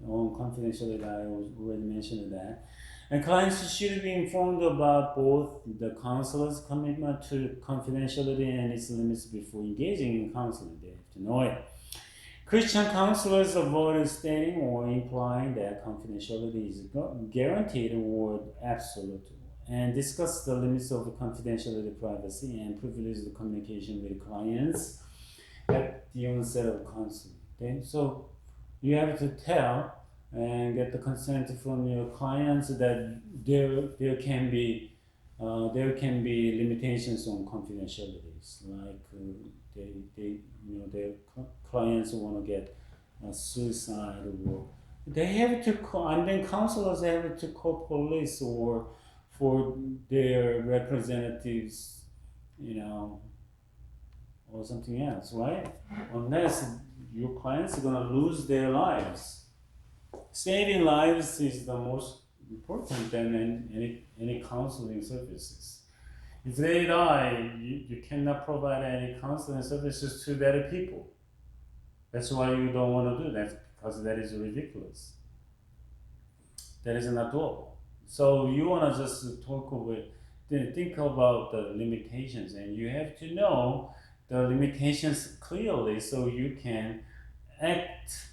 On confidentiality, I already mentioned that. And clients should be informed about both the counselor's commitment to confidentiality and its limits before engaging in counseling. They have to know it. Christian counselors avoid stating or implying that confidentiality is guaranteed or absolute, and discuss the limits of confidentiality, privacy, and privileged communication with clients at the onset of counseling. Okay, so you have to tell and get the consent from your clients that there can be limitations on confidentialities, like their clients want to get suicide, or they have to call, and then counselors have to call police or for their representatives, or something else, right? Unless your clients are gonna lose their lives. Saving lives is the most important than any counseling services. If they die, you cannot provide any counseling services to that people. That's why you don't want to do that, because that is ridiculous. That is not doable. So you want to just think about the limitations, and you have to know the limitations clearly so you can act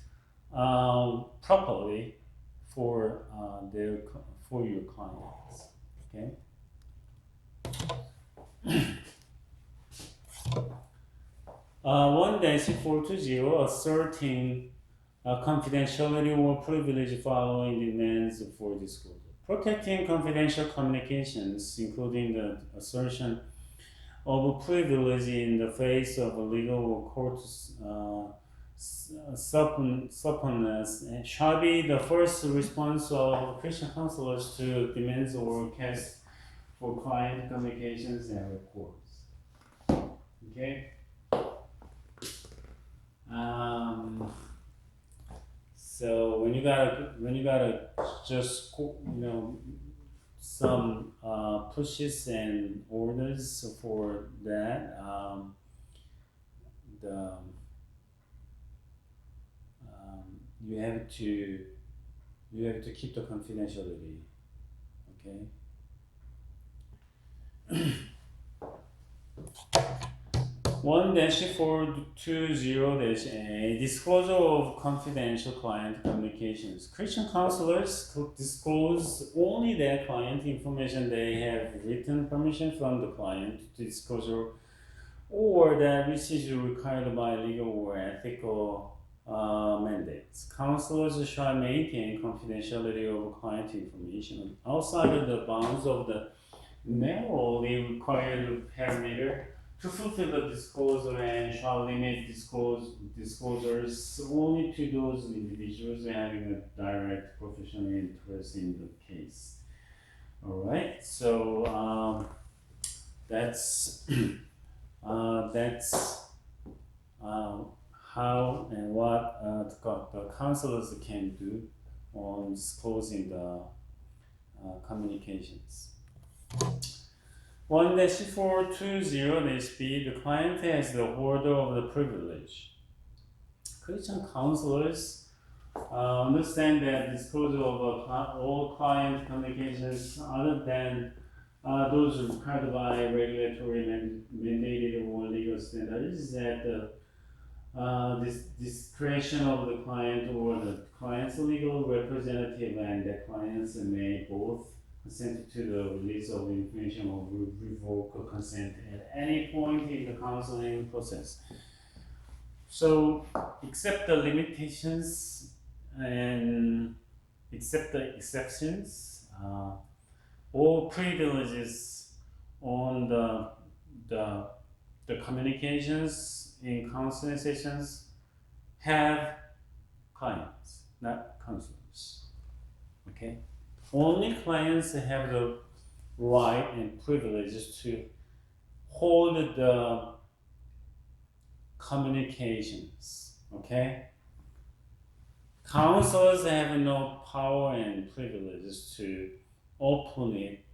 properly for your clients. Okay. 1-420, asserting confidentiality or privilege following demands for disclosure. Protecting confidential communications, including the assertion of privilege in the face of a legal or court suppleness, and shall be the first response of Christian counselors to demands or requests for client communications and reports. Okay. So when you gotta just some pushes and orders for that, you have to keep the confidentiality. Okay. 1-420-A disclosure of confidential client communications. Christian counselors disclose only their client information they have written permission from the client to disclosure or that which is required by legal or ethical mandates. Counselors shall maintain confidentiality of client information outside of the bounds of the narrowly required parameter to fulfill the disclosure and shall limit disclosures only to those individuals having a direct professional interest in the case. All right, so that's how and what the counselors can do on disclosing the communications. 1-420-B, the client has the holder of the privilege. Christian counselors understand that disclosure of all client communications other than those required by regulatory mandated or legal standards that this discretion of the client or the client's legal representative and the clients may both consent to the release of information or revoke a consent at any point in the counseling process. So, except the limitations and except the exceptions, all privileges on the communications in counseling sessions have clients, not counselors. Okay? Only clients have the right and privilege to hold the communications. Okay? Counselors have no power and privilege to open it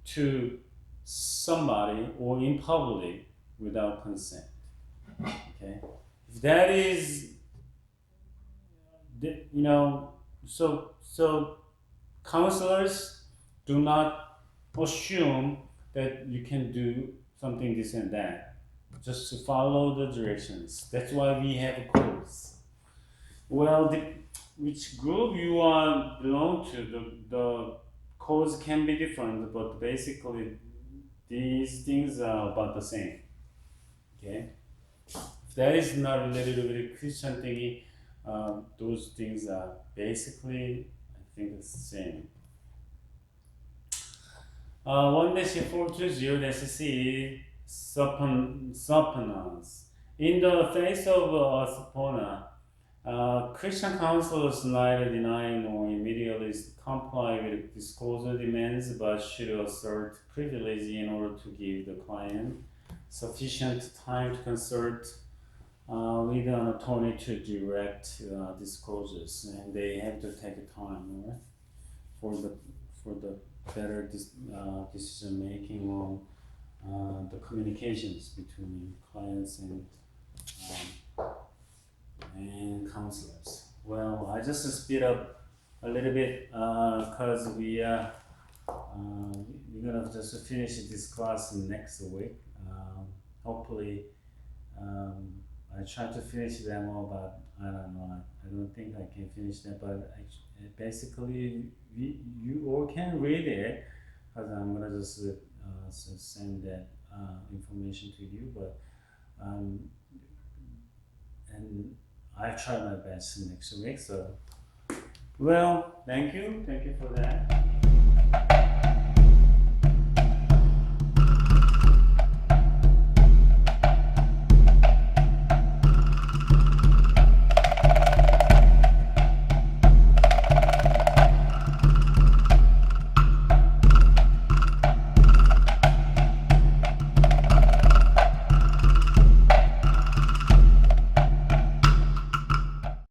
to somebody or in public without consent. Okay? If that is, so counselors do not assume that you can do something this and that. Just to follow the directions. That's why we have codes. Well, which group you belong to, the codes can be different, but basically these things are about the same. Okay? If that is not related with the Christian thingy, those things are basically, I think it's the same. 1-420-C, subpoenas. In the face of a subpoena, Christian counselors neither deny nor immediately comply with disclosure demands, but should assert privilege in order to give the client sufficient time to consult with an attorney to direct disclosures, and they have to take time, right, for the better decision making on the communications between clients and counselors. Well, I just speed up a little bit because we're gonna just finish this class next week. Hopefully, I try to finish them all, but I don't know. I don't think I can finish them. But basically, you all can read it because I'm gonna just send that information to you. But and I try my best next week. So, well, thank you for that.